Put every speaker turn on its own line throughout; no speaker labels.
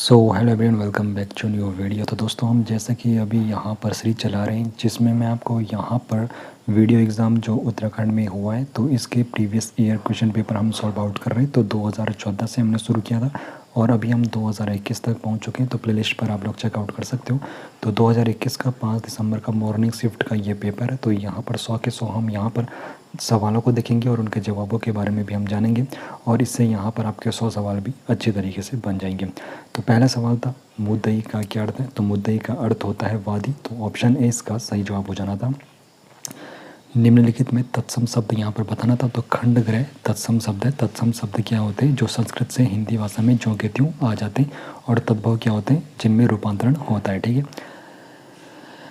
So hello everyone, welcome back to new video. तो दोस्तों, हम जैसा कि अभी यहाँ पर सीरीज चला रहे हैं जिसमें मैं आपको यहाँ पर वीडियो एग्ज़ाम जो उत्तराखंड में हुआ है तो इसके प्रीवियस ईयर क्वेश्चन पेपर हम सॉल्व आउट कर रहे हैं। तो 2014 से हमने शुरू किया था और अभी हम 2021 तक पहुँच चुके हैं। तो प्लेलिस्ट पर आप लोग चेकआउट कर सकते हो। तो 2021 का 5 दिसंबर का मॉर्निंग शिफ्ट का ये पेपर है। तो यहाँ पर 100 के 100 हम यहाँ पर सवालों को देखेंगे और उनके जवाबों के बारे में भी हम जानेंगे और इससे यहाँ पर आपके 100 सवाल भी अच्छे तरीके से बन जाएंगे। तो पहला सवाल था, मुद्दई का क्या अर्थ है? तो मुद्दई का अर्थ होता है वादी। तो ऑप्शन ए इसका सही जवाब हो जाना था। निम्नलिखित में तत्सम शब्द यहाँ पर बताना था। तो खंडग्रह तत्सम शब्द है। तत्सम शब्द क्या होते हैं? जो संस्कृत से हिंदी भाषा में ज्यों के त्यों आ जाते हैं। और तद्भव क्या होते हैं? जिनमें रूपांतरण होता है। ठीक है,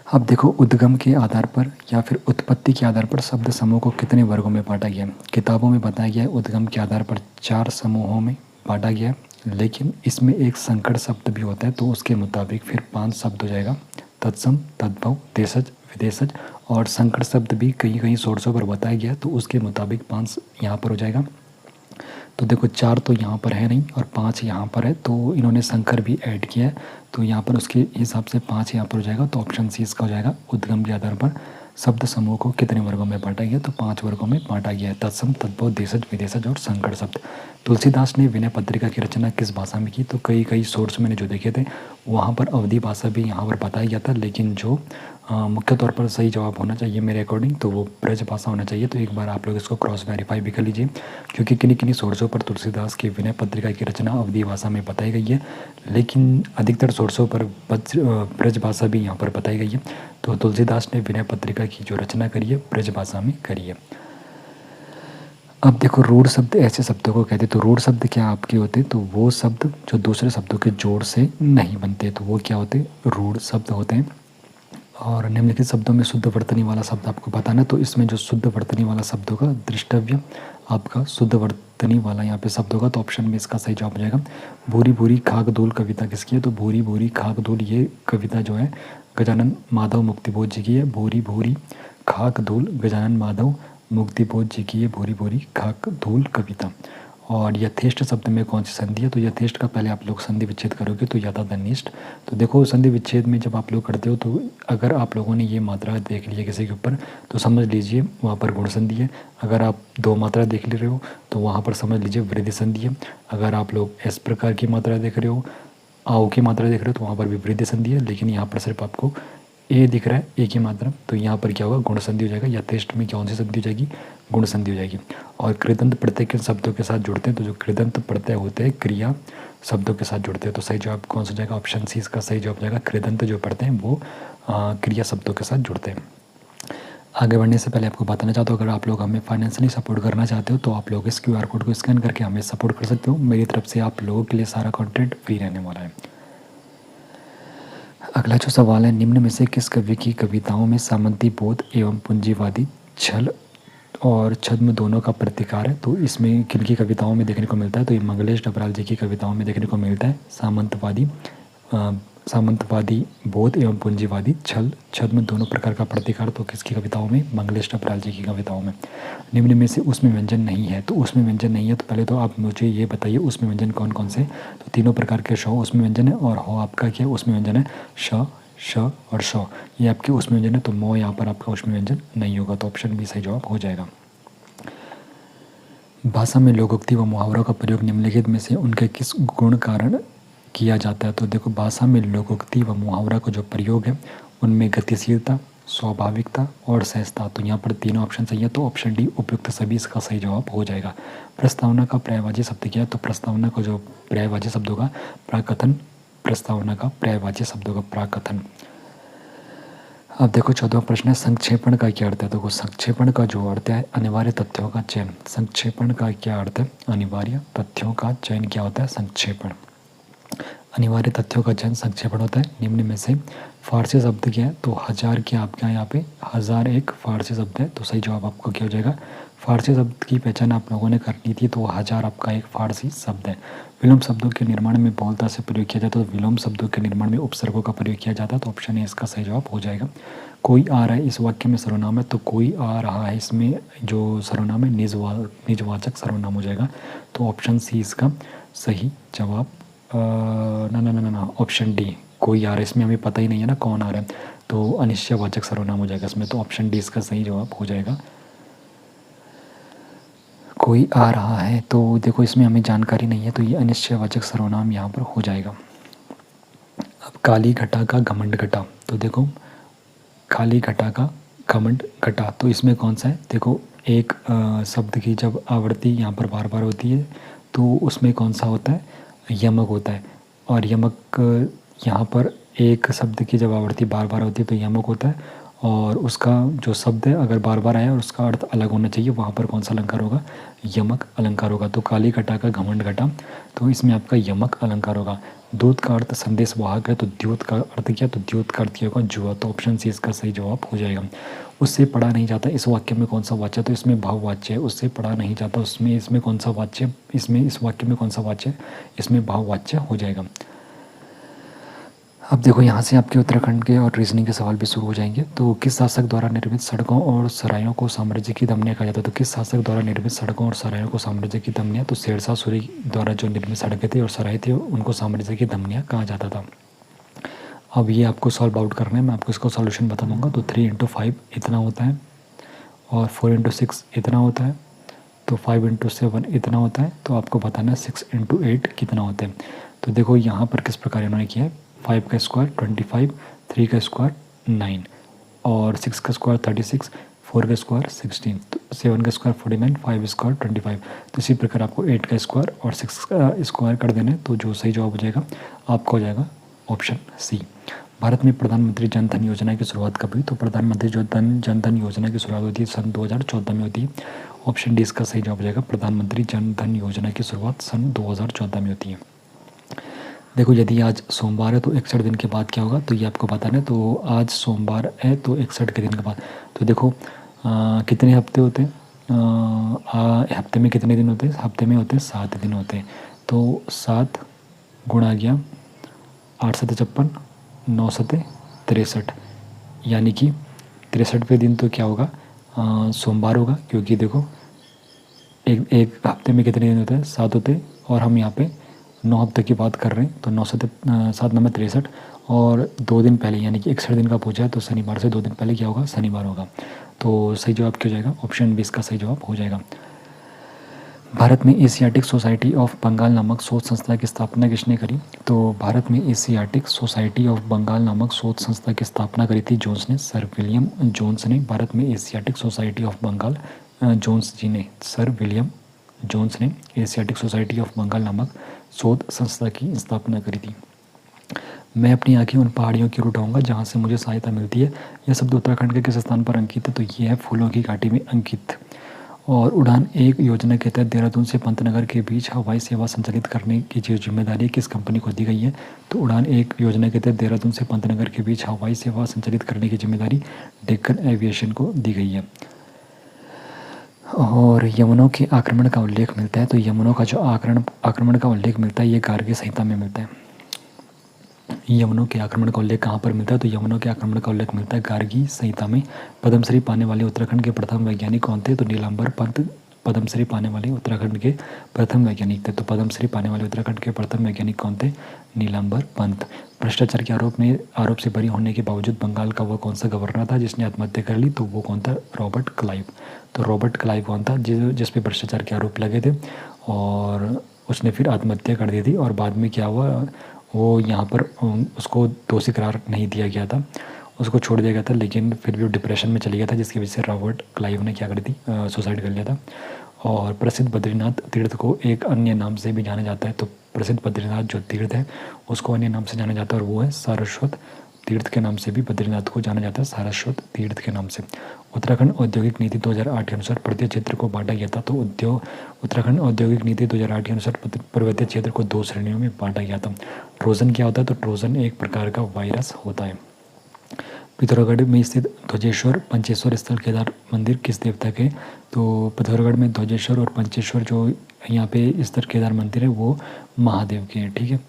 अब देखो, उद्गम के आधार पर या फिर उत्पत्ति के आधार पर शब्द समूह को कितने वर्गों में बांटा गया है? किताबों में बताया गया है उद्गम के आधार पर 4 समूहों में बांटा गया है, लेकिन इसमें एक संकट शब्द भी होता है तो उसके मुताबिक फिर 5 शब्द हो जाएगा। तत्सम, तद्भव, देशज, विदेशज। और संकट शब्द भी कहीं कहीं सोर्सों पर बताया गया है तो उसके मुताबिक 5 यहाँ पर हो जाएगा। तो देखो, 4 तो यहाँ पर है नहीं और 5 यहाँ पर है, तो इन्होंने संकर भी ऐड किया है तो यहाँ पर उसके हिसाब से 5 यहाँ पर हो जाएगा। तो ऑप्शन सी इसका हो जाएगा। उद्गम के आधार पर शब्द समूह को कितने वर्गों में बांटा गया? तो 5 वर्गों में बांटा गया है। तत्सम, तद्भव, देशज, विदेशज और संकर शब्द। तुलसीदास ने विनय पत्रिका की रचना किस भाषा में की? तो कई कई सोर्स मैंने जो देखे थे वहाँ पर अवधी भाषा भी यहाँ पर बताया गया था, लेकिन जो मुख्य तौर पर सही जवाब होना चाहिए मेरे अकॉर्डिंग तो वो ब्रज भाषा होना चाहिए। तो एक बार आप लोग इसको क्रॉस वेरीफाई भी कर लीजिए, क्योंकि किन्हीं किन्हीं सोर्सों पर तुलसीदास की विनय पत्रिका की रचना अवधी भाषा में बताई गई है, लेकिन अधिकतर सोर्सों पर ब्रज भाषा भी यहाँ पर बताई गई है। तो तुलसीदास ने विनय पत्रिका की जो रचना करी है ब्रज भाषा में करी है। अब देखो, रूढ़ शब्द ऐसे शब्दों को कहते हैं। तो रूढ़ शब्द क्या आपके होते हैं? तो वो शब्द जो दूसरे शब्दों के जोड़ से नहीं बनते तो वो क्या होते हैं? रूढ़ शब्द होते हैं। और निम्नलिखित शब्दों में शुद्ध वर्तनी वाला शब्द आपको बताना। तो इसमें जो शुद्ध वर्तनी वाला शब्द होगा, दृष्टव्य आपका शुद्ध वर्तनी वाला यहाँ पे शब्द होगा। तो ऑप्शन में इसका सही जवाब हो जाएगा। भूरी भूरी खाक धूल कविता किसकी है? तो भूरी भूरी खाक धूल ये कविता जो है गजानन माधव मुक्तिबोध जी की है। भूरी भूरी खाक धूल गजानन माधव मुक्तिबोध जी की है भूरी भूरी खाक धूल कविता। और यथेष्ट शब्द में कौन सी संधि है? तो यथेष्ट का पहले आप लोग संधि विच्छेद करोगे तो यथाधनिष्ठ। तो देखो, संधि विच्छेद में जब आप लोग करते हो तो अगर आप लोगों ने ये मात्रा देख ली है किसी के ऊपर तो समझ लीजिए वहाँ पर गुण संधि है। अगर आप 2 मात्रा देख ले रहे हो तो वहाँ पर समझ लीजिए वृद्धि संधि है। अगर आप लोग इस प्रकार की मात्रा देख रहे हो, आओ की मात्रा देख रहे हो तो वहाँ पर भी वृद्धि संधि है, लेकिन यहाँ पर सिर्फ आपको ए दिख रहा है, ए की मात्रा। तो यहाँ पर क्या होगा? गुण संधि हो जाएगा। यथेष्ट में कौन सी संधि हो जाएगी? गुण संधि हो जाएगी। और कृदंत प्रत्यय किन शब्दों के साथ जुड़ते हैं? तो जो कृदंत प्रत्यय होते हैं क्रिया शब्दों के साथ जुड़ते हैं। तो सही जवाब कौन सा हो जाएगा? ऑप्शन सी इसका सही जवाब हो जाएगा। कृदंत जो पढ़ते हैं वो क्रिया शब्दों के साथ जुड़ते हैं। आगे बढ़ने से पहले आपको बताना चाहता हूँ, अगर आप लोग हमें फाइनेंशियली सपोर्ट करना चाहते हो तो आप लोग इस QR कोड को स्कैन करके हमें सपोर्ट कर सकते हो। मेरी तरफ से आप लोगों के लिए सारा कंटेंट फ्री रहने वाला है। अगला जो सवाल है, निम्न में से किस कवि की कविताओं में सामंती बोध एवं पूंजीवादी छल और छद्म दोनों का प्रतिकार है? तो इसमें किनकी कविताओं में देखने को मिलता है? तो ये मंगलेश डबराल जी की कविताओं में देखने को मिलता है। सामंतवादी बोध एवं पूंजीवादी छल छद्म दोनों प्रकार का प्रतिकार तो किसकी कविताओं में? मंगलेश डबराल जी की कविताओं में। निम्न में से उसमें व्यंजन नहीं है। तो उसमें व्यंजन नहीं है तो पहले तो आप मुझे ये बताइए उसमें व्यंजन कौन कौन से? तो तीनों प्रकार के श उसमें व्यंजन है और हो आपका क्या उसमें व्यंजन है? श, श और श ये आपके उसमें व्यंजन है। तो मो यहाँ पर आपका उसमें व्यंजन नहीं होगा। तो ऑप्शन बी सही जवाब हो जाएगा। भाषा में लोकोक्ति व मुहावरों का प्रयोग निम्नलिखित में से उनके किस गुण कारण किया जाता है? तो देखो, भाषा में लोकोक्ति व मुहावरा का जो प्रयोग है उनमें गतिशीलता, स्वाभाविकता और सहजता। तो यहाँ पर तीनों ऑप्शन सही है। तो ऑप्शन डी उपयुक्त सभी इसका सही जवाब हो जाएगा। प्रस्तावना का पर्यायवाची शब्द क्या है? तो प्रस्तावना का जो पर्यायवाची शब्द होगा प्राकथन। प्रस्तावना का पर्यायवाची शब्द होगा प्राकथन। अब देखो, 14वां प्रश्न है, संक्षेपण का क्या अर्थ है? देखो, संक्षेपण का जो अर्थ है अनिवार्य तथ्यों का चयन। संक्षेपण का क्या अर्थ है? अनिवार्य तथ्यों का चयन क्या होता है? संक्षेपण। अनिवार्य तथ्यों का चयन संक्षेपण होता है। निम्न में से फारसी शब्द क्या है? तो 1000 के आपके यहाँ पे 1000 एक फारसी शब्द है। तो सही जवाब आपका क्या हो जाएगा? फारसी शब्द की पहचान आप लोगों ने करनी थी तो 1000 आपका एक फारसी शब्द है। विलोम शब्दों के निर्माण में बहुलता से प्रयोग किया जाता है। तो विलोम शब्दों के निर्माण में उपसर्गों का प्रयोग किया जाता है। तो ऑप्शन ए इसका सही जवाब हो जाएगा। कोई आ रहा है इस वाक्य में सर्वनाम है। तो कोई आ रहा है इसमें जो सर्वनाम है निजवाचक सर्वनाम हो जाएगा। तो ऑप्शन सी इसका सही जवाब ना ना ना ना ना ऑप्शन डी कोई आ रहा है, इसमें हमें पता ही नहीं है ना कौन आ रहा है, तो अनिश्चयवाचक सर्वनाम हो जाएगा इसमें। तो ऑप्शन डी इसका सही जवाब हो जाएगा। कोई आ रहा है तो देखो इसमें हमें जानकारी नहीं है, तो ये अनिश्चयवाचक सर्वनाम यहाँ पर हो जाएगा। अब काली घटा का घमंड घटा, तो देखो काली घटा का घमंड घटा, तो इसमें कौन सा है, देखो एक शब्द की जब आवृत्ति यहाँ पर बार बार होती है तो उसमें कौन सा होता है, यमक होता है। और यमक यहाँ पर एक शब्द की जब आवृत्ति बार बार होती है तो यमक होता है, और उसका जो शब्द है अगर बार बार आया और उसका अर्थ अलग होना चाहिए, वहाँ पर कौन सा अलंकार होगा, यमक अलंकार होगा। तो काली घटा का घमंड घटा, तो इसमें आपका यमक अलंकार होगा। दूत का अर्थ संदेश वाहक है, तो द्योत का अर्थ क्या, तो द्योत का अर्थ क्या होगा, जुआ। तो ऑप्शन सी इसका सही जवाब हो जाएगा। उससे पढ़ा नहीं जाता, इस वाक्य में कौन सा वाच्य है, तो इसमें भाववाच्य है। उससे पढ़ा नहीं जाता, उसमें इसमें कौन सा वाच्य, इसमें इस वाक्य में कौन सा वाच्य है, इसमें भाववाच्य हो जाएगा। अब देखो यहाँ से आपके उत्तराखंड के और रीजनिंग के सवाल भी शुरू हो जाएंगे। तो किस शासक द्वारा निर्मित सड़कों और सरायों को साम्राज्य की धमनियाँ कहा जाता है, तो किस शासक द्वारा निर्मित सड़कों और सरायों को साम्राज्य की धमनियाँ, तो शेरशाह सूरी द्वारा जो निर्मित सड़कें थी और सराय थे उनको साम्राज्य की धमनियाँ कहा जाता था। अब ये आपको सॉल्व आउट करना है, मैं आपको इसको सॉल्यूशन बता दूंगा। तो 3 × 5 इतना होता है, और 4 × 6 इतना होता है, तो 5 × 7 इतना होता है, तो आपको बताना है 6 × 8 कितना होता है। तो देखो यहाँ पर किस प्रकार इन्होंने किया है, 5 का स्क्वायर 25, 3 का स्क्वायर 9, और 6 का स्क्वायर 36, 4 का स्क्वायर 16, तो 7 का स्क्वायर 49, 5 स्क्वायर 25। तो इसी प्रकार आपको 8 का स्क्वायर और 6 का स्क्वायर कर देना है, तो जो सही जवाब हो जाएगा आपका हो जाएगा ऑप्शन सी। भारत में प्रधानमंत्री जन धन योजना की शुरुआत कब हुई, तो प्रधानमंत्री जन धन योजना की शुरुआत होती है सन 2014 में होती है। ऑप्शन डी इसका सही जवाब हो जाएगा। प्रधानमंत्री जन धन योजना की शुरुआत सन 2014 में होती है। देखो यदि आज सोमवार है तो 61 दिन के बाद क्या होगा, तो ये आपको बताना है। तो आज सोमवार है तो 61 के दिन के बाद, तो देखो कितने हफ्ते होते हैं, हफ्ते में कितने दिन होते हैं, हफ्ते में होते हैं 7 दिन होते हैं। तो 7 गुणा गया 8 7 56, 9 7 63, यानी कि 63वें दिन तो क्या होगा, सोमवार होगा, क्योंकि देखो एक हफ्ते में कितने दिन होते हैं, 7 होते हैं, और हम यहाँ पे 9 हफ्ते की बात कर रहे हैं। तो 9 7 7 9 63, और 2 दिन पहले यानी कि 61 दिन का पूछा है, तो शनिवार से 2 दिन पहले क्या होगा, शनिवार होगा। तो सही जवाब क्या हो जाएगा, ऑप्शन 20 का सही जवाब हो जाएगा। भारत में एशियाटिक सोसाइटी ऑफ बंगाल नामक शोध संस्था की स्थापना किसने करी, तो भारत में एशियाटिक सोसाइटी ऑफ बंगाल नामक शोध संस्था की स्थापना करी थी जोन्स ने, सर विलियम जोन्स ने। भारत में Asiatic society of Bengal Jones ji ने, सर विलियम जोन्स ने एशियाटिक सोसाइटी ऑफ बंगाल नामक शोध संस्था की स्थापना करी थी। मैं अपनी आंखें उन पहाड़ियों की ओर उठाऊंगा जहाँ से मुझे सहायता मिलती है, यह शब्द उत्तराखंड के किस स्थान पर अंकित है, तो ये है फूलों की घाटी में अंकित। और उड़ान 1 योजना के तहत देहरादून से पंतनगर के बीच हवाई सेवा संचालित करने की जो जिम्मेदारी किस कंपनी को दी गई है, तो उड़ान 1 योजना के तहत देहरादून से पंतनगर के बीच हवाई सेवा संचालित करने की जिम्मेदारी डेक्कन एविएशन को दी गई है। और यमुनों के आक्रमण का उल्लेख मिलता है, तो यमुनों का जो आक्रमण का उल्लेख मिलता है ये गार्गी संहिता में मिलता है। यमुनों के आक्रमण का उल्लेख कहाँ पर मिलता है, तो यमुनों के आक्रमण का उल्लेख मिलता है गार्गी संहिता में। पद्मश्री पाने वाले उत्तराखंड के प्रथम वैज्ञानिक कौन थे, तो नीलांबर पंत पद्मश्री पाने वाले उत्तराखंड के प्रथम वैज्ञानिक थे। तो पद्मश्री पाने वाले उत्तराखंड के प्रथम वैज्ञानिक कौन थे, नीलांबर पंत। भ्रष्टाचार के आरोप से बरी होने के बावजूद बंगाल का वो कौन सा गवर्नर था जिसने आत्महत्या कर ली, तो वो कौन था, रॉबर्ट क्लाइव। तो रॉबर्ट क्लाइव कौन था, जिस पे भ्रष्टाचार के आरोप लगे थे, और उसने फिर आत्महत्या कर दी थी। और बाद में क्या हुआ, वो यहाँ पर उसको दोषी करार नहीं दिया गया था, उसको छोड़ दिया गया था, लेकिन फिर भी वो डिप्रेशन में चली गया था, जिसकी वजह से रॉबर्ट क्लाइव ने क्या कर दी, सुसाइड कर लिया था। और प्रसिद्ध बद्रीनाथ तीर्थ को एक अन्य नाम से भी जाना जाता है, तो प्रसिद्ध बद्रीनाथ जो तीर्थ है उसको अन्य नाम से जाना जाता है, और वो है सारस्वत तीर्थ के नाम से भी बद्रीनाथ को जाना जाता है, सारस्वत तीर्थ के नाम से। उत्तराखंड औद्योगिक नीति 2008 के अनुसार पर्वतीय क्षेत्र को बांटा गया था, तो उत्तराखंड औद्योगिक नीति 2008 के अनुसार पर्वतीय क्षेत्र को 2 श्रेणियों में बांटा गया था। ट्रोजन क्या होता है, तो ट्रोजन एक प्रकार का वायरस होता है। पिथौरागढ़ में स्थित ध्वजेश्वर पंचेश्वर स्थल केदार मंदिर किस देवता के, तो पिथौरागढ़ में ध्वजेश्वर और पंचेश्वर जो यहाँ पे स्थित केदार मंदिर है वो महादेव के हैं, ठीक है।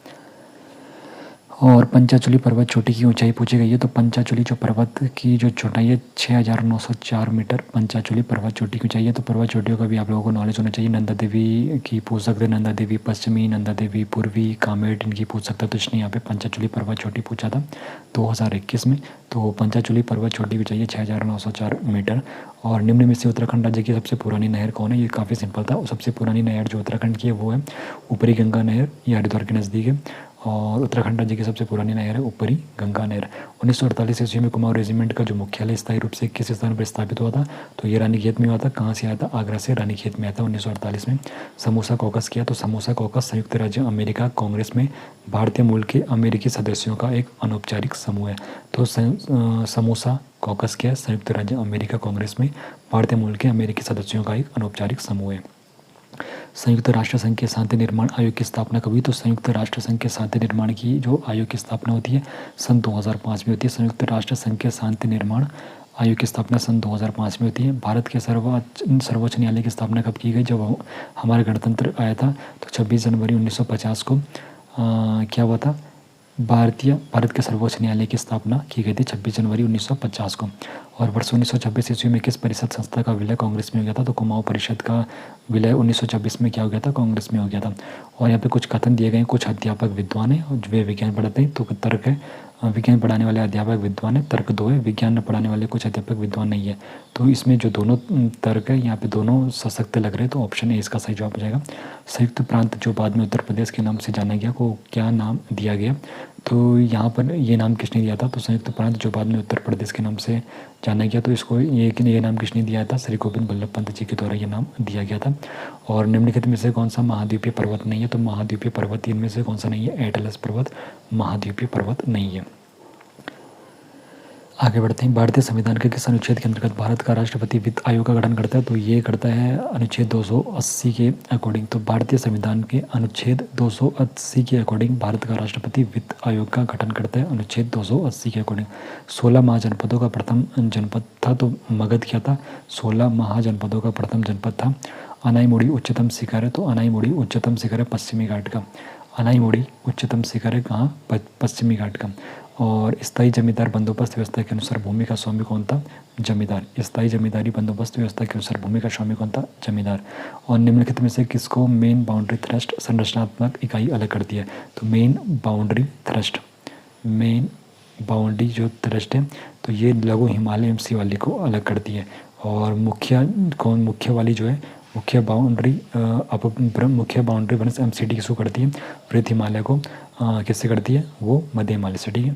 और पंचाचूली पर्वत चोटी की ऊंचाई पूछी गई है। तो पंचाचूली जो पर्वत की जो चौड़ाई है 6904 मीटर पंचाचूली पर्वत चोटी की ऊंचाई है। तो पर्वत चोटियों का भी आप लोगों को नॉलेज होना चाहिए। नंदा देवी की पूछ सकते हैं, नंदा देवी पश्चिमी, नंदा देवी पूर्वी, कामेट इनकी पूछ सकता है। तो इसने यहाँ पे पंचाचूली पर्वत चोटी पूछा था 2021 में। तो पंचाचूली पर्वत चोटी की ऊंचाई है 6904 मीटर। और निम्न में से उत्तराखंड राज्य की सबसे पुरानी नहर कौन है? ये काफ़ी सिंपल था। सबसे पुरानी नहर जो उत्तराखंड की है वो है ऊपरी गंगा नहर, ये हरिद्वार के नज़दीक है। और उत्तराखंड राज्य की सबसे पुरानी नहर है ऊपरी गंगा नहर। 1948 ईस्वी में कुमाऊं रेजिमेंट का जो मुख्यालय स्थायी रूप से किस स्थान पर स्थापित हुआ था? तो ये रानीखेत में हुआ था। कहाँ से आया था? आगरा से रानीखेत में आया था 1948 में। समोसा कॉकस किया। तो समोसा कॉकस संयुक्त राज्य अमेरिका कांग्रेस में भारतीय मूल के अमेरिकी सदस्यों का एक अनौपचारिक समूह है। तो समोसा कॉकस क्या है? संयुक्त राज्य अमेरिका कांग्रेस में भारतीय मूल के अमेरिकी सदस्यों का एक अनौपचारिक समूह है। संयुक्त राष्ट्र संघ के शांति निर्माण आयोग की स्थापना कब हुई? तो संयुक्त राष्ट्र संघ के शांति निर्माण की जो आयोग की स्थापना होती है सन 2005 में होती है। संयुक्त राष्ट्र संघ के शांति निर्माण आयोग की स्थापना सन 2005 में होती है। भारत के सर्वोच्च न्यायालय की स्थापना कब की गई? जब हमारा गणतंत्र आया था तो 26 जनवरी 1950 को क्या हुआ था? भारत के सर्वोच्च न्यायालय की स्थापना की गई थी 26 जनवरी 1950 को। और वर्ष 1926 ईस्वी में किस परिषद संस्था का विलय कांग्रेस में हो गया था? तो कुमाऊं परिषद का विलय 1926 में क्या हो गया था? कांग्रेस में हो गया था। और यहाँ पे कुछ कथन दिए गए हैं। कुछ अध्यापक विद्वान हैं और वे विज्ञान पढ़ाते हैं, तो तर्क है विज्ञान पढ़ाने वाले अध्यापक विद्वान है। तर्क 2 है, विज्ञान पढ़ाने वाले कुछ अध्यापक विद्वान नहीं है। तो इसमें जो दोनों तर्क है यहाँ पे दोनों सशक्त लग रहे हैं, तो ऑप्शन ए इसका सही जवाब हो जाएगा। संयुक्त प्रांत जो बाद में उत्तर प्रदेश के नाम से जाना गया को क्या नाम दिया गया? तो यहाँ पर ये नाम किसने दिया था? तो संयुक्त प्रांत जो बाद में उत्तर प्रदेश के नाम से जाना गया, तो इसको ये नाम किसने दिया था? श्री गोविंद बल्लभ पंत जी के द्वारा ये नाम दिया गया था। और निम्नलिखित में से कौन सा महाद्वीपीय पर्वत नहीं है? तो महाद्वीपीय पर्वत इनमें से कौन सा नहीं है? एटलस पर्वत महाद्वीपीय पर्वत नहीं है। आगे बढ़ते हैं। भारतीय संविधान के किस अनुच्छेद के अंतर्गत भारत का राष्ट्रपति वित्त आयोग का गठन करता है? तो ये करता है अनुच्छेद 280 के अकॉर्डिंग। तो भारतीय संविधान के अनुच्छेद 280 के अकॉर्डिंग भारत का राष्ट्रपति वित्त आयोग का गठन करता है अनुच्छेद 280 के अकॉर्डिंग। 16 महाजनपदों का प्रथम जनपद था तो मगध क्या था? 16 महाजनपदों का प्रथम जनपद था। अनाईमुड़ी उच्चतम शिखर है, तो अनाईमुड़ी उच्चतम शिखर है पश्चिमी घाट का। अनाईमुड़ी उच्चतम शिखर है कहाँ? पश्चिमी घाट का। और स्थायी जमींदार बंदोबस्त व्यवस्था के अनुसार भूमि का स्वामी कौन था? जमींदार। स्थायी जमींदारी बंदोबस्त व्यवस्था के अनुसार भूमि का स्वामी कौन था? जमींदार। और निम्नलिखित में से किसको मेन बाउंड्री थ्रस्ट संरचनात्मक इकाई अलग करती है? तो main boundary thrust, main boundary जो थ्रस्ट है तो ये लघु हिमालय एमसी वाली को अलग करती है। और मुख्य वाली जो है मुख्य बाउंड्री वन एमसीडी किसको करती है? वृद्ध हिमालय को किससे करती है? वो मध्य हिमालय से, ठीक है।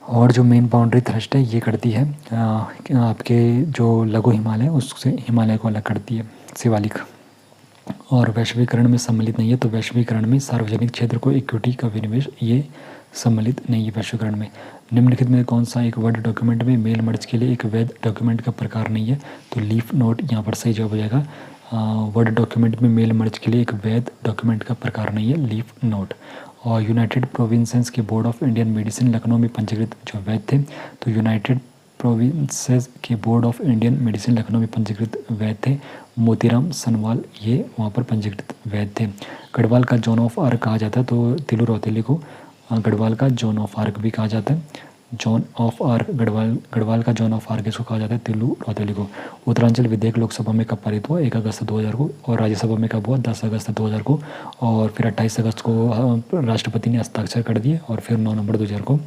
और जो मेन बाउंड्री थ्रस्ट है ये करती है आपके जो लघु हिमालय उससे हिमालय को अलग करती है, शिवालिक। और वैश्वीकरण में सम्मिलित नहीं है, तो वैश्वीकरण में सार्वजनिक क्षेत्र को इक्विटी का विनिवेश ये सम्मिलित नहीं है वैश्वीकरण में। निम्नलिखित में कौन सा एक वर्ड डॉक्यूमेंट में मेल मर्ज के लिए एक वैध डॉक्यूमेंट का प्रकार नहीं है? तो लीफ नोट यहाँ पर सही जवाब हो जाएगा। वर्ड डॉक्यूमेंट में मेल मर्ज के लिए एक वैध डॉक्यूमेंट का प्रकार नहीं है लीफ नोट। और यूनाइटेड प्रोविंसेस के board of Indian medicine Lucknow में पंजीकृत जो वैध थे, तो यूनाइटेड प्रोविंसेस के board of Indian medicine Lucknow में पंजीकृत वैध थे मोतीराम सनवाल, ये वहाँ पर पंजीकृत वैध थे। गढ़वाल का जॉन ऑफ आर्क कहा जाता है, तो तिलू रौतेली को गढ़वाल का जॉन ऑफ आर्क भी कहा जाता है। जॉन ऑफ आर्क गढ़वाल का जॉन ऑफ आर्क इसको कहा जाता है तिलू रौतेली को। उत्तरांचल विधेयक लोकसभा में कब पारित हुआ? 1 अगस्त 2000 को। और राज्यसभा में कब हुआ? 10 अगस्त 2000 को। और फिर 28 अगस्त को राष्ट्रपति ने हस्ताक्षर कर दिए और फिर 9 नवंबर 2000 को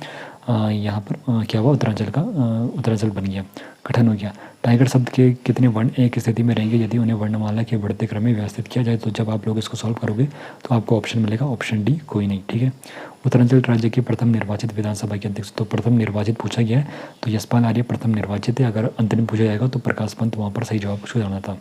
यहाँ पर क्या हुआ? उत्तरांचल बन गया, गठन हो गया। टाइगर शब्द के कितने वर्ण एक स्थिति में रहेंगे यदि उन्हें वर्णमाला के बढ़ते क्रम में व्यवस्थित किया जाए? तो जब आप लोग इसको सॉल्व करोगे तो आपको ऑप्शन मिलेगा ऑप्शन डी कोई नहीं, ठीक है। उत्तरांचल राज्य के प्रथम निर्वाचित विधानसभा के अध्यक्ष, तो प्रथम निर्वाचित पूछा गया है तो यशपाल आर्य प्रथम निर्वाचित है। अगर अंतरिम पूछा जाएगा तो प्रकाश पंत वहाँ पर सही जवाब उसको जाना था।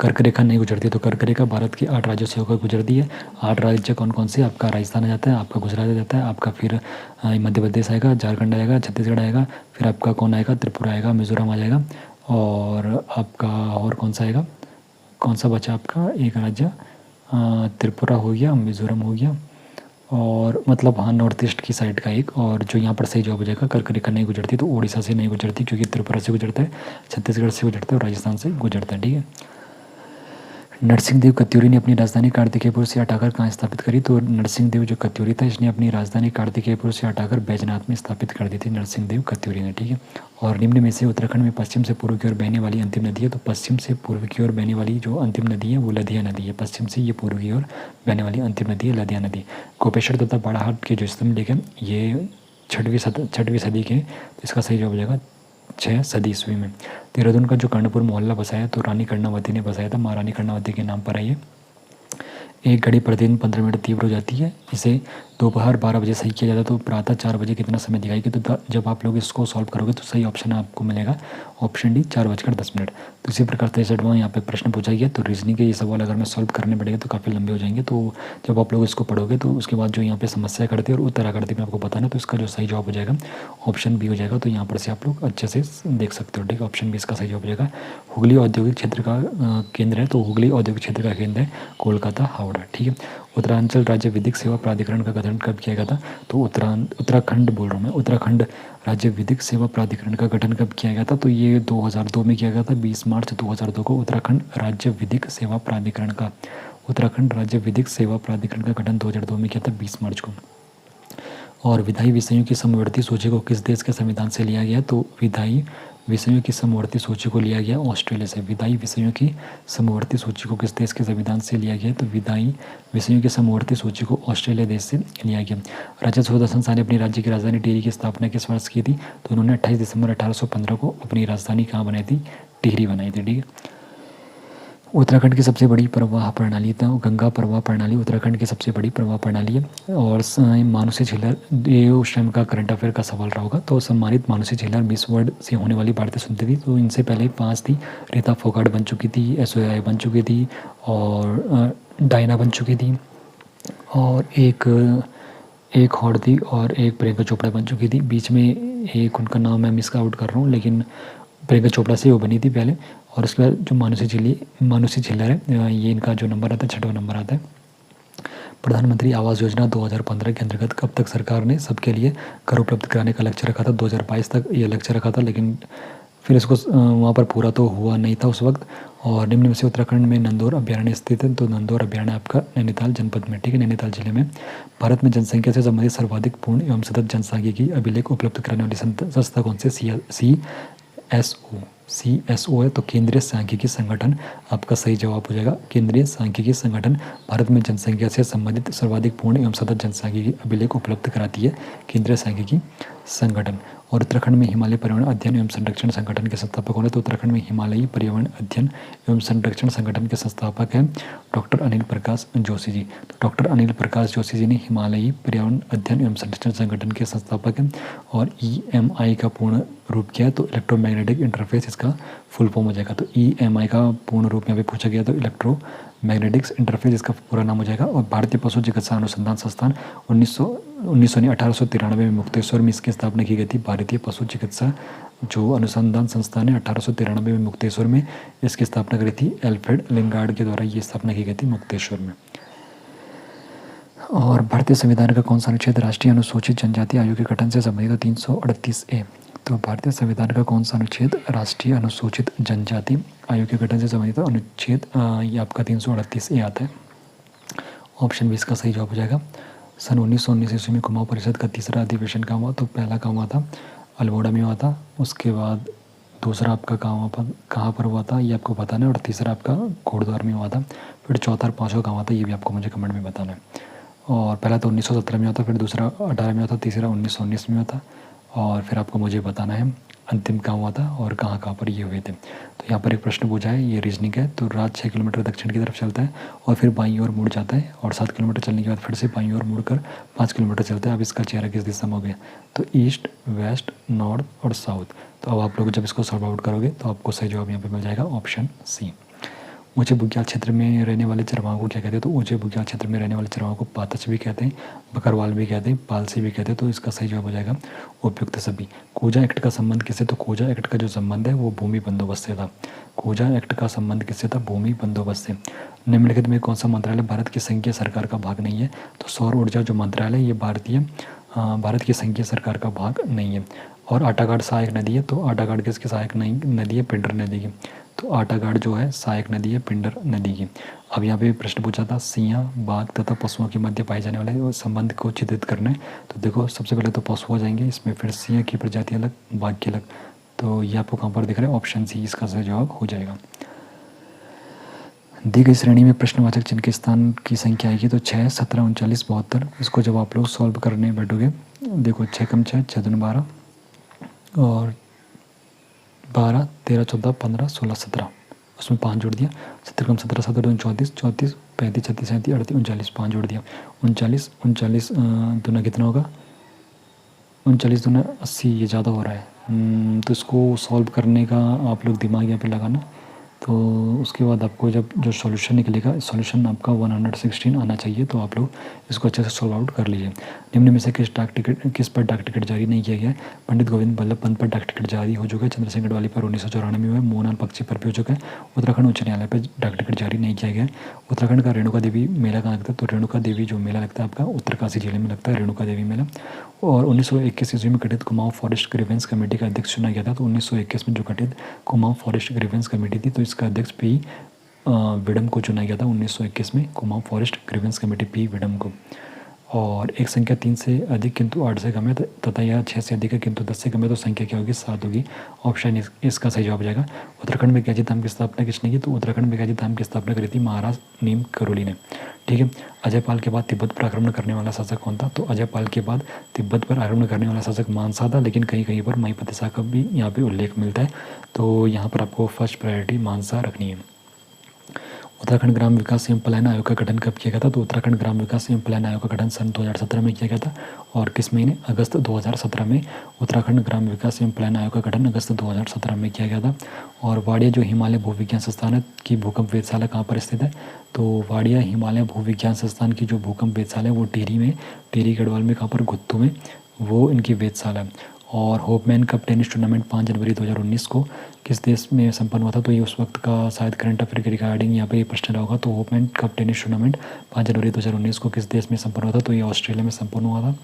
कर्क रेखा नहीं गुजरती, तो कर्क रेखा भारत के 8 राज्यों से होकर गुजरती है। 8 राज्य कौन कौन से? आपका राजस्थान आ जाता है, आपका गुजरात आ जाता है, आपका फिर मध्य प्रदेश आएगा, झारखंड आएगा, छत्तीसगढ़ आएगा, फिर आपका कौन आएगा? त्रिपुरा आएगा, मिजोरम आ जाएगा, और आपका और कौन सा आएगा? कौन सा बचा आपका एक राज्य? त्रिपुरा हो गया, मिजोरम हो गया, और मतलब हाँ नॉर्थ ईस्ट की साइड का एक। और जो यहाँ पर सही जवाब हो जाएगा कर्क रेखा नहीं गुजरती, तो उड़ीसा से नहीं गुजरती क्योंकि त्रिपुरा से गुजरता है, छत्तीसगढ़ से गुजरता है और राजस्थान से गुजरता है, ठीक है। नरसिंहदेव कत्यूरी ने अपनी राजधानी कार्तिकेयपुर से हटाकर कहाँ स्थापित करी? तो नरसिंहदेव जो कत्यूरी था इसने अपनी राजधानी कार्तिकेयपुर से हटाकर बैजनाथ में स्थापित कर दी थी नरसिंहदेव कत्यूरी ने, ठीक है। और निम्न में से उत्तराखंड में पश्चिम से पूर्व की ओर बहने वाली अंतिम नदी है, तो पश्चिम से पूर्व की ओर बहने वाली जो अंतिम नदी है वो लदिया नदी है। पश्चिम से ये पूर्व की ओर बहने वाली अंतिम नदी है लदिया नदी। गोपेश्वर तथा बाड़ाहाट के जो स्तंभ लेख हैं ये छठवीं सदी के, तो इसका सही जवाब हो जाएगा 6 सदी ईस्वी में। देहरादून का जो कर्णपुर मोहल्ला बसाया तो रानी कर्णावती ने बसाया था, महारानी कर्णावती के नाम पर है ये। एक घड़ी प्रतिदिन 15 मिनट तीव्र हो जाती है, इसे दोपहर 12 बजे सही किया जाता है, तो प्रातः 4 बजे कितना समय दिखाएगी? तो जब आप लोग इसको सॉल्व करोगे तो सही ऑप्शन आपको मिलेगा ऑप्शन डी 4:10। तो इसी प्रकार 63वां यहाँ पे प्रश्न पूछा गया। तो रीजनिंग के ये सवाल अगर मैं सॉल्व करने पड़ेगा तो काफ़ी लंबे हो जाएंगे, तो जब आप लोग इसको पढ़ोगे तो उसके बाद जो यहाँ पे समस्या करती है और उत्तर आकृति में आपको बताना, तो इसका जो सही जवाब हो जाएगा ऑप्शन बी हो जाएगा। तो यहाँ पर से आप लोग अच्छे से देख सकते हो, ठीक है। ऑप्शन बी इसका सही जवाब हो जाएगा। हुगली औद्योगिक क्षेत्र का केंद्र है, तो हुगली औद्योगिक क्षेत्र का केंद्र है कोलकाता हावड़ा, ठीक है। उत्तरांचल राज्य विधिक सेवा प्राधिकरण का गठन कब किया गया था? तो उत्तराखंड बोल रहा हूँ मैं, उत्तराखंड राज्य विधिक सेवा प्राधिकरण का गठन कब किया गया था? तो ये 2002 में किया गया था। 20 मार्च 2002 को उत्तराखंड राज्य विधिक सेवा प्राधिकरण का गठन 2002 में किया था, 20 मार्च को। और विधायी विषयों की समवर्ती सूची को किस देश के संविधान से लिया गया? तो विधायी विषयों की समवर्ती सूची को लिया गया ऑस्ट्रेलिया से। विधायी विषयों की समवर्ती सूची को किस देश के संविधान से लिया गया? तो विधायी विषयों की समवर्ती सूची को ऑस्ट्रेलिया देश से लिया गया। राजा सुदर्शन शाह ने अपनी राज्य की राजधानी टिहरी की स्थापना किस वर्ष की थी? तो उन्होंने 28 दिसंबर 1815 को अपनी राजधानी कहाँ बनाई थी? टिहरी बनाई थी, ठीक है। उत्तराखंड की सबसे बड़ी प्रवाह प्रणाली था गंगा प्रवाह प्रणाली, उत्तराखंड की सबसे बड़ी प्रवाह प्रणाली है। और मानुषी झीलर, ये उस टाइम का करंट अफेयर का सवाल रहा होगा। तो सम्मानित मानुषी झीलर मिस वर्ल्ड से होने वाली भारतीय सुंदरी थी, तो इनसे पहले 5 थी। रीता फोगाट बन चुकी थी, SOI बन चुकी थी, और डायना बन चुकी थी, और एक और थी, और एक प्रियंका चोपड़ा बन चुकी थी। बीच में एक उनका नाम मैं मिस आउट कर रहा हूँ, लेकिन प्रियंका चोपड़ा से वो बनी थी पहले। और उसके बाद जो मानुषी झीलर है, ये इनका जो नंबर आता है 6वां नंबर आता है। प्रधानमंत्री आवास योजना 2015 के अंतर्गत कब तक सरकार ने सबके लिए घर उपलब्ध कराने का लक्ष्य रखा था? 2022 तक ये लक्ष्य रखा था, लेकिन फिर इसको वहाँ पर पूरा तो हुआ नहीं था उस वक्त। और निम्न में से उत्तराखंड में नंदौर अभ्यारण्य स्थित है, तो नंदौर अभ्यारण्य आपका नैनीताल जनपद में, ठीक है, नैनीताल जिले में। भारत में जनसंख्या से संबंधित सर्वाधिक पूर्ण एवं सतत जनसांख्यिकी अभिलेख उपलब्ध कराने वाली संस्था कौन सी? CSO है, तो केंद्रीय सांख्यिकी संगठन आपका सही जवाब हो जाएगा। केंद्रीय सांख्यिकी संगठन भारत में जनसंख्या से संबंधित सर्वाधिक पूर्ण एवं सतत जनसांख्यिकी अभिलेख उपलब्ध कराती है, केंद्रीय सांख्यिकी संगठन। और उत्तराखंड में हिमालय पर्यावरण अध्ययन एवं संरक्षण संगठन के संस्थापक कौन है? तो उत्तराखंड में हिमालयी पर्यावरण अध्ययन एवं संरक्षण संगठन के संस्थापक हैं डॉक्टर अनिल प्रकाश जोशी जी। तो डॉक्टर अनिल प्रकाश जोशी जी ने हिमालयी पर्यावरण अध्ययन एवं संरक्षण संगठन के संस्थापक हैं। और EMI का पूर्ण रूप क्या है? तो इलेक्ट्रोमैग्नेटिक इंटरफेस इसका फुल फॉर्म हो जाएगा। तो EMI का पूर्ण रूप यहाँ पे पूछा गया, तो इलेक्ट्रोमैग्नेटिक्स इंटरफेस इसका पूरा नाम हो जाएगा। और भारतीय पशु चिकित्सा अनुसंधान संस्थान 1893 में मुक्तेश्वर में इसकी स्थापना की गई थी। भारतीय पशु चिकित्सा जो अनुसंधान संस्थान है 1893 में मुक्तेश्वर में इसकी स्थापना करी थी। एल्फ्रेड लिंगार्ड के द्वारा ये स्थापना की गई थी मुक्तेश्वर में। और भारतीय संविधान का कौन सा अनुच्छेद राष्ट्रीय अनुसूचित जनजाति आयोग के गठन से संबंधित? 338A। तो भारतीय संविधान का कौन सा अनुच्छेद राष्ट्रीय अनुसूचित जनजाति आयोग के गठन से संबंधित अनुच्छेद? ये आपका 338A आता है। ऑप्शन 20 का सही जवाब हो जाएगा। सन 1919 ईस्वी में कुमाऊं परिषद का तीसरा अधिवेशन कहाँ हुआ? तो पहला कहाँ हुआ था? अल्मोड़ा में हुआ था। उसके बाद दूसरा आपका कहाँ पर हुआ था ये आपको बताना है, और तीसरा आपका घोड़द्वार में हुआ था। फिर चौथा और पाँचवा कहाँ हुआ था ये भी आपको मुझे कमेंट में बताना है। और पहला तो 1917 में हुआ था, फिर दूसरा 18 में हुआ था, तीसरा 1919 में हुआ था, और फिर आपको मुझे बताना है अंतिम कहाँ हुआ था और कहाँ पर ये हुए थे। तो यहाँ पर एक प्रश्न पूछा है, ये रीजनिंग है। तो रात 6 किलोमीटर दक्षिण की तरफ चलता है और फिर बाईं ओर मुड़ जाता है, और 7 किलोमीटर चलने के बाद फिर से बाईं ओर मुड़कर 5 किलोमीटर चलता है। अब इसका चेहरा किस दिशा में हो गया? तो ईस्ट, वेस्ट, नॉर्थ और साउथ। तो अब आप लोग जब इसको सॉल्व आउट करोगे तो आपको सही जवाब यहाँ पे मिल जाएगा ऑप्शन सी। ऊंचे बुग्याल क्षेत्र में रहने वाले चरवाहों को क्या कहते हैं? तो ऊंचे बुग्याल क्षेत्र में रहने वाले चरवाहों को पातच भी कहते हैं, बकरवाल भी कहते हैं, पालसी भी कहते हैं। तो इसका सही जवाब हो जाएगा उपयुक्त सभी। कोजा एक्ट का संबंध किससे? तो कोजा एक्ट का जो संबंध है वो भूमि बंदोबस्त से था। कोजा एक्ट का संबंध किससे था? भूमि बंदोबस्त से। निम्नलिखित में कौन सा मंत्रालय भारत की संघीय सरकार का भाग नहीं है? तो सौर ऊर्जा जो मंत्रालय ये भारत की संघीय सरकार का भाग नहीं है। और आटाघाट सहायक नदी है, तो आटाघाट किसकी सहायक नदी है? पिंडर नदी की। तो आटाघाट जो है सहायक नदी है पिंडर नदी की। अब यहाँ पे प्रश्न पूछा था सिंह, बाघ तथा पशुओं के मध्य पाए जाने वाले संबंध को चित्रित करना है। तो देखो सबसे पहले तो पशु हो जाएंगे, इसमें फिर सिंह की प्रजाति अलग, बाघ की अलग। तो ये आपको कहाँ पर दिख रहा है, ऑप्शन सी इसका सही जवाब हो जाएगा। दी गई श्रेणी में प्रश्नवाचक चिन्ह के स्थान की संख्या आएगी तो 6, 17, 39, 72। इसको जब आप लोग सॉल्व करने बैठोगे, देखो 6 कम 6, 6 दूनी 12 और 12, 13, 14, 15, 16, 17, उसमें 5 जोड़ दिया। 17 कम 17, 17 दूनी 34, 34, 35, 36, 37, 38, 39, 5 जोड़ दिया। 39, 39 दूना कितना होगा, 39 दूना 80, ये ज़्यादा हो रहा है। तो इसको सॉल्व करने का आप लोग दिमाग यहाँ पे लगाना। तो उसके बाद आपको जब जो सॉल्यूशन निकलेगा, सॉल्यूशन आपका 116 आना चाहिए। तो आप लोग इसको अच्छे से सॉल्व आउट कर लीजिए। निम्न में से किस पर डाक टिकट जारी नहीं किया गया है। पंडित गोविंद बल्लभ पंत पर डाक टिकट जारी हो चुका है। चंद्रशेखर गढ़वाली पर 1994 में हुआ है। मोहनलाल बख्शी पर भी हो चुका है। उत्तराखंड उच्च न्यायालय पर डाक टिकट जारी नहीं किया गया है। उत्तराखंड का रेणुका देवी मेला कहाँ लगता है, तो रेणुका देवी जो मेला लगता है आपका उत्तरकाशी जिले में लगता है रेणुका देवी मेला। और 1921 ईस्वी में गठित कुमाऊं फॉरेस्ट ग्रीवेंस कमेटी का अध्यक्ष चुना गया था। तो 1921 में जो गठित कुमाऊं फॉरेस्ट ग्रीवेंस कमेटी थी, तो इसका अध्यक्ष पी विडम को चुना गया था 1921 में, Kumaon forest grievances committee P Wyndham को। और एक संख्या 3 से अधिक किंतु 8 से कम है तथा यह 6 से अधिक है किंतु 10 से कम है, तो संख्या क्या होगी, 7 होगी। ऑप्शन इसका सही जवाब हो जाएगा। उत्तराखंड में गाजी धाम की स्थापना किसने की, तो उत्तराखंड में गाजी धाम की स्थापना करी थी महाराज नीम करोली ने। ठीक है। अजय पाल के बाद तिब्बत पर आक्रमण करने वाला शासक कौन था, तो अजय पाल के बाद तिब्बत पर आक्रमण करने वाला शासक मानसा था, लेकिन कहीं कहीं पर महिपति शाह का भी यहाँ पे उल्लेख मिलता है। तो यहाँ पर आपको फर्स्ट प्रायोरिटी मानसा रखनी है। उत्तराखंड ग्राम विकास एवं पलायन आयोग का गठन कब किया गया था, तो उत्तराखंड ग्राम विकास एवं पलायन आयोग का गठन सन 2017 में किया गया था। और किस महीने, अगस्त 2017 में उत्तराखंड ग्राम विकास एवं पलायन आयोग का गठन अगस्त 2017 में किया गया था। और वाडिया जो हिमालय भूविज्ञान संस्थान है की भूकंप वेधशाला कहाँ पर स्थित है, तो वाडिया हिमालय भूविज्ञान संस्थान की जो भूकंप वेधशाला है वो टिहरी में, टिहरी गढ़वाल में, कहाँ पर, गुत्तू में, वो इनकी वेधशाला है। और होपमैन कप टेनिस टूर्नामेंट 5 जनवरी 2019 को किस देश में संपन्न हुआ था, तो ये उस वक्त का शायद करंट अफेयर के रिगार्डिंग यहाँ पे ये प्रश्न रहा होगा। तो होपमैन कप टेनिस टूर्नामेंट 5 जनवरी 2019 को किस देश में संपन्न हुआ था, तो ये ऑस्ट्रेलिया में संपन्न हुआ था।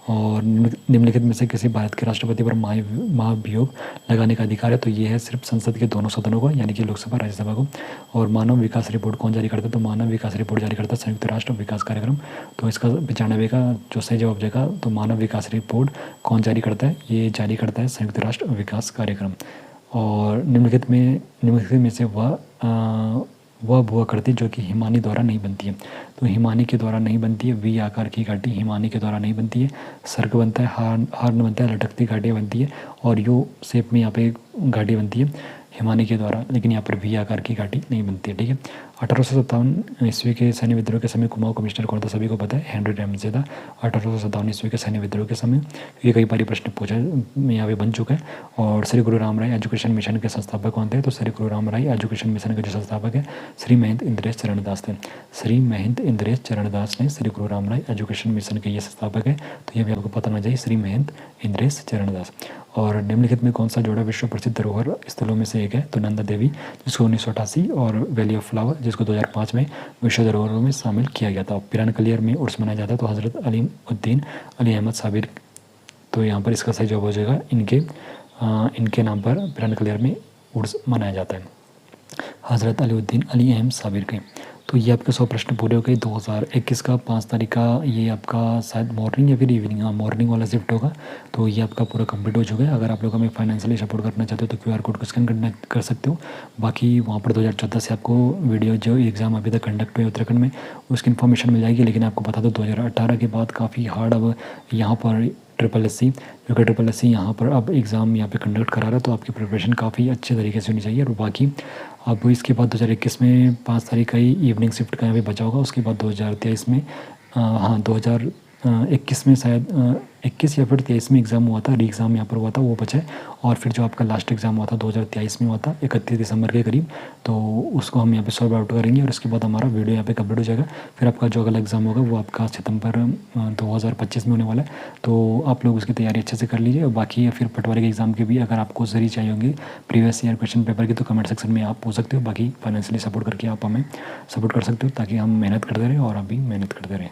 और निम्नलिखित में से किसी भारत के राष्ट्रपति पर महाभियोग लगाने का अधिकार है, तो ये है सिर्फ संसद के दोनों सदनों को, यानी कि लोकसभा राज्यसभा को। और मानव विकास रिपोर्ट कौन जारी करता है, तो मानव विकास रिपोर्ट जारी करता है संयुक्त राष्ट्र विकास कार्यक्रम। तो इसका 95 का जो सही जवाब जाएगा, तो मानव विकास रिपोर्ट कौन जारी करता है, ये जारी करता है संयुक्त राष्ट्र विकास कार्यक्रम। और निम्नलिखित में से वह भूआकृति जो कि हिमानी द्वारा नहीं बनती है, तो हिमानी के द्वारा नहीं बनती है। वी आकार की घाटी हिमानी के द्वारा नहीं बनती है। सर्क बनता है, हार्न बनता है, लटकती घाटियाँ बनती है, और यू शेप में यहाँ पे घाटी बनती है हिमानी के द्वारा, लेकिन यहाँ पर वी आकार की घाटी नहीं बनती है। ठीक है। 1857 ईस्वी के सैन्य विद्रोह के समय कुमाऊं कमिश्नर कौन था, सभी को पता है, हेनरी रैमसे था। 1857 ईस्वी के सैन्य विद्रोह के समय, ये कई बार प्रश्न पूछा यहाँ पे बन चुका है। और श्री गुरु राम राय एजुकेशन मिशन के संस्थापक कौन थे, तो श्री गुरु राम राय एजुकेशन मिशन के जो संस्थापक है श्री महंत इंद्रेश चरण दास थे। श्री महंत इंद्रेश चरण दास ने श्री गुरु राम राय एजुकेशन मिशन के ये संस्थापक है, तो ये भी आपको पता होना चाहिए, श्री महंत इंद्रेश चरण दास। और निम्नलिखित में कौन सा जोड़ा विश्व प्रसिद्ध धरोहर स्थलों में से एक है, तो नंदा देवी जिसको 1988, और वैली ऑफ फ्लावर जिसको 2005 में विश्व धरोहरों में शामिल किया गया था। पिरानकलियर में उर्स मनाया जाता है, तो हज़रत अलीउद्दीन अली अहमद साबिर, तो यहाँ पर इसका सही जवाब हो जाएगा, इनके नाम पर पिरानकलियर में उर्स मनाया जाता है, हज़रत अलीउद्दीन अली अहमद साबिर के। तो ये आपके 100 प्रश्न पूरे हो गए। 2021 का 5 तारीख का ये आपका शायद मॉर्निंग या फिर इवनिंग, मॉर्निंग वाला शिफ्ट होगा। तो ये आपका पूरा कंप्लीट हो चुका है। अगर आप लोग हमें फाइनेंशियली सपोर्ट करना चाहते हो तो QR कोड को स्कैन कर सकते हो। बाकी वहाँ पर 2014 से आपको वीडियो जो एग्ज़ाम अभी तक कंडक्ट हुए उत्तराखंड में उसकी इन्फॉर्मेशन मिल जाएगी। लेकिन आपको बता दो 2018 के बाद काफ़ी हार्ड अब यहाँ पर SSS जो कि SSS यहाँ पर अब एग्ज़ाम यहाँ पे कंडक्ट करा रहा है, तो आपकी प्रिपरेशन काफ़ी अच्छे तरीके से होनी चाहिए। और बाकी अब इसके बाद 2021 में 5 तारीख का ही इवनिंग शिफ्ट का यहाँ पे बचा होगा। उसके बाद 2023 में 2021 में शायद 21 या फिर 23 में एग्ज़ाम हुआ था, री एग्ज़ाम यहाँ पर हुआ था, वो बचा है। और फिर जो आपका लास्ट एग्ज़ाम हुआ था 2023 में हुआ था 31 दिसंबर के करीब, तो उसको हम यहाँ पे सॉल्व आउट करेंगे। और उसके बाद हमारा वीडियो यहाँ पे कंप्लीट हो जाएगा। फिर आपका जो अगला एग्ज़ाम होगा वो आपका सितंबर 2025 में होने वाला है, तो आप लोग उसकी तैयारी अच्छे से कर लीजिए। और बाकी फिर पटवारी के एग्ज़ाम के भी अगर आपको सही चाहिए होंगे प्रीवियस ईयर क्वेश्चन पेपर की, तो कमेंट सेक्शन में आप पूछ सकते हो। बाकी फाइनेंशियली सपोर्ट करके आप हमें सपोर्ट कर सकते हो, ताकि हम मेहनत करते रहें और आप भी मेहनत करते रहें।